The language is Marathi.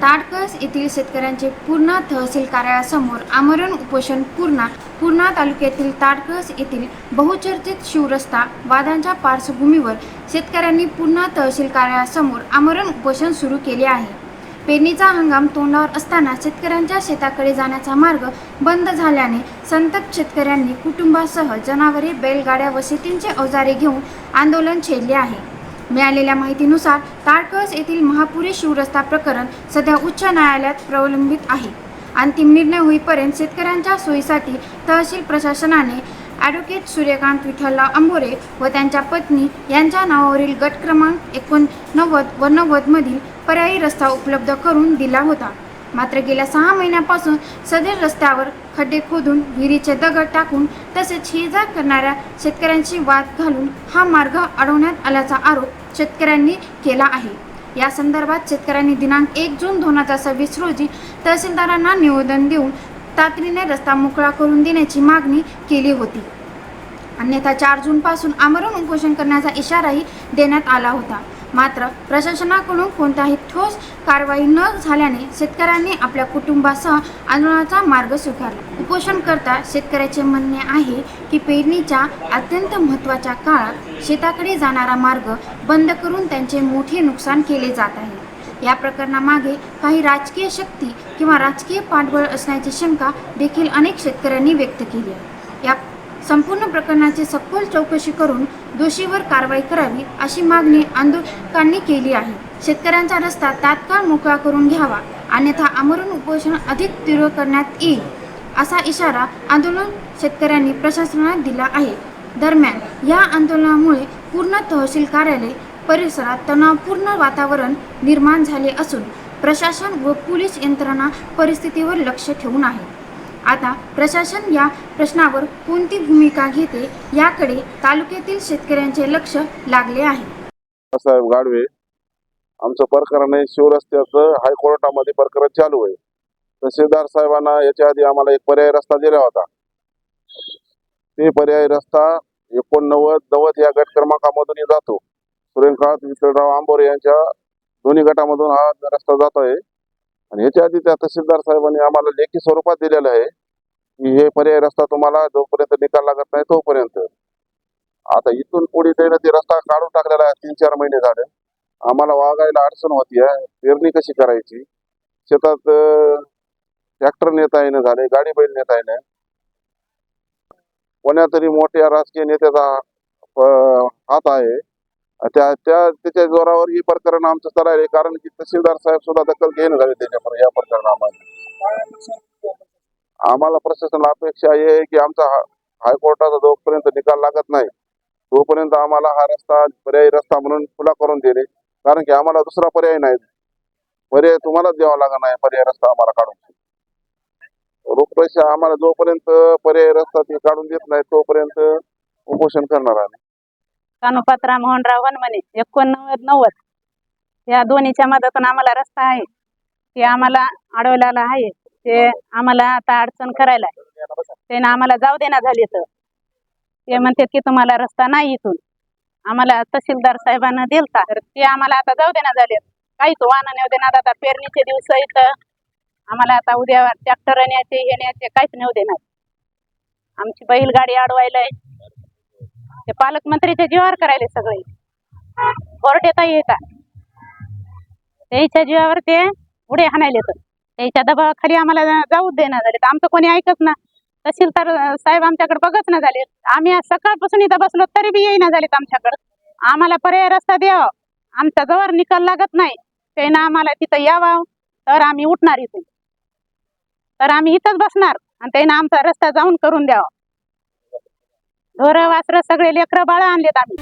ताडकस येथील शेतकऱ्यांचे पूर्णा तहसील कार्यालयासमोर आमरण उपोषण. पूर्णा तालुक्यातील ताडकस येथील बहुचर्चित शिवरस्ता वादांच्या पार्श्वभूमीवर शेतकऱ्यांनी पूर्णा तहसील कार्यालयासमोर आमरण उपोषण सुरू केले आहे. पेरणीचा हंगाम तोंडावर असताना शेतकऱ्यांच्या शेताकडे जाण्याचा मार्ग बंद झाल्याने संतप्त शेतकऱ्यांनी कुटुंबासह जनावरे, बैलगाड्या व शेतींचे अवजारे घेऊन आंदोलन छेडले आहे. मिळालेल्या माहितीनुसार ताडकस येथील महापुरी शिवरस्ता प्रकरण सध्या उच्च न्यायालयात प्रलंबित आहे. अंतिम निर्णय होईपर्यंत शेतकऱ्यांच्या सोयीसाठी तहसील प्रशासनाने ॲडव्होकेट सूर्यकांत विठ्ठलराव आंबोरे व त्यांच्या पत्नी यांच्या नावावरील गट क्रमांक 89 व 90 मधील पर्यायी रस्ता उपलब्ध करून दिला होता. मात्र गेल्या 6 महिन्यांपासून सदर रस्त्यावर खड्डे खोदून, विहिरीचे दगड टाकून तसेच ये-जा करणाऱ्या शेतकऱ्यांशी वाद घालून हा मार्ग अडवण्यात आल्याचा आरोप शेतकऱ्यांनी केला आहे. या संदर्भात शेतकऱ्यांनी दिनांक 1 जून 2026 रोजी तहसीलदारांना निवेदन देऊन तातडीने रस्ता मोकळा करून देण्याची मागणी केली होती. अन्यथा 4 जूनपासून आमरण उपोषण करण्याचा इशाराही देण्यात आला होता. मात्र प्रशासनाकडून कोणताही ठोस कारवाई न झाल्याने शेतकऱ्यांनी आपल्या कुटुंबासह आंदोलनाचा मार्ग स्वीकारला. उपोषणकर्ता शेतकऱ्याचे म्हणणे आहे की पेरणीच्या अत्यंत महत्त्वाच्या काळात शेताकडे जाणारा मार्ग बंद करून त्यांचे मोठे नुकसान केले जात आहे. या प्रकरणामागे काही राजकीय शक्ती किंवा राजकीय पाठबळ असण्याची शंका देखील अनेक शेतकऱ्यांनी व्यक्त केली आहे. या संपूर्ण प्रकरणाची सखोल चौकशी करून दोषीवर कारवाई करावी अशी मागणी आंदोलकांनी केली आहे. शेतकऱ्यांचा रस्ता तात्काळ मोकळा करून घ्यावा, अन्यथा आमरण उपोषण अधिक तीव्र करण्यात येईल असा इशारा आंदोलन शेतकऱ्यांनी प्रशासनाला दिला आहे. दरम्यान या आंदोलनामुळे पूर्ण तहसील कार्यालय परिसरात तणावपूर्ण वातावरण निर्माण झाले असून प्रशासन व पोलीस यंत्रणा परिस्थितीवर लक्ष ठेवून आहे. आता प्रशासन या प्रश्नावर कोणती भूमिका घेते याकडे तालुक्यातील शेतकऱ्यांचे लक्ष लागले आहे. साहेब गाडवे, आमचं प्रकरण आहे शिवरस्त्याचं हायकोर्टामध्ये प्रकरण चालू आहे. तहसीलदार साहेबांना याच्या आधी आम्हाला एक पर्यायी रस्ता दिला होता. ते पर्यायी रस्ता 89-90 या गट क्रमांकामधून जातो. सूर्यकांत विठ्ठलराव आंबोरे यांच्या दोन्ही गटामधून हा रस्ता जात आहे. आणि याच्या आधी त्या तहसीलदार साहेबांनी आम्हाला लेखी स्वरूपात दिलेलं आहे की हे पर्यायी रस्ता तुम्हाला जोपर्यंत निकाल लागत नाही तोपर्यंत. आता इथून पुढे त्याने ते रस्ता काढून टाकलेला आहे. 3-4 महिने झाले. आम्हाला वागायला अडचण होती आहे. पेरणी कशी करायची, शेतात ट्रॅक्टर नेता येणं झाले, गाडी बैल नेता येणं. कोण्यातरी मोठ्या राजकीय नेत्याचा हात आहे. त्याच्या जोरावर ही प्रकरण आमचं चालू कारण की तहसीलदार साहेब सुद्धा दखल घेणं झाले त्याच्यावर या प्रकरणामध्ये. आम्हाला प्रशासनाला अपेक्षा आहे की आमचा हायकोर्टाचा जोपर्यंत निकाल लागत नाही तोपर्यंत आम्हाला हा रस्ता पर्यायी रस्ता म्हणून खुला करून देणे, कारण की आम्हाला दुसरा पर्याय नाही. पर्याय तुम्हालाच द्यावा लागणार नाही. पर्यायी रस्ता आम्हाला काढून रोख पैसे आम्हाला जोपर्यंत पर्यायी रस्ता ते काढून देत नाही तोपर्यंत उपोषण करणार आहे. कानुपात्रा मोहनराव वनमने 89-90 या दोन्हीच्या मदतून आम्हाला रस्ता आहे ते आम्हाला अडवलेला आहे. ते आम्हाला आता अडचण करायला त्याने आम्हाला जाऊ देना झाले. तर ते म्हणतात की तुम्हाला रस्ता नाही. इथून आम्हाला तहसीलदार साहेबांना दिलता तर ते आम्हाला आता जाऊ देना झाले. काहीच वाहन नेऊ देणार. आता पेरणीचे दिवस इथं आम्हाला आता उद्या ट्रॅक्टर न्यायचे हे न्यायचे काहीच नेऊ देणार. आमची बैलगाडी अडवायलाय. ते पालकमंत्रीचे जीवावर करायले सगळे कोर्ट येता येतात. त्याच्या जीवावर ते उडे हाणायले. तर त्याच्या दबावाखाली आम्हाला जाऊ देणार झाले. आमचं कोणी ऐकत ना. तहसीलदार साहेब आमच्याकडे बघत ना झाले. आम्ही आज सकाळपासून इथं बसलो तरी बी येईना झालेत आमच्याकडे. आम्हाला पर्याय रस्ता द्यावा. आमचा जवळ निकाल लागत नाही त्यानं आम्हाला तिथं यावं तर आम्ही उठणार इथून. तर आम्ही इथंच बसणार आणि त्यानं आमचा रस्ता जाऊन करून द्यावा. ढोरं वासरं सगळे लेकरं बाळं आणलेत आम्ही.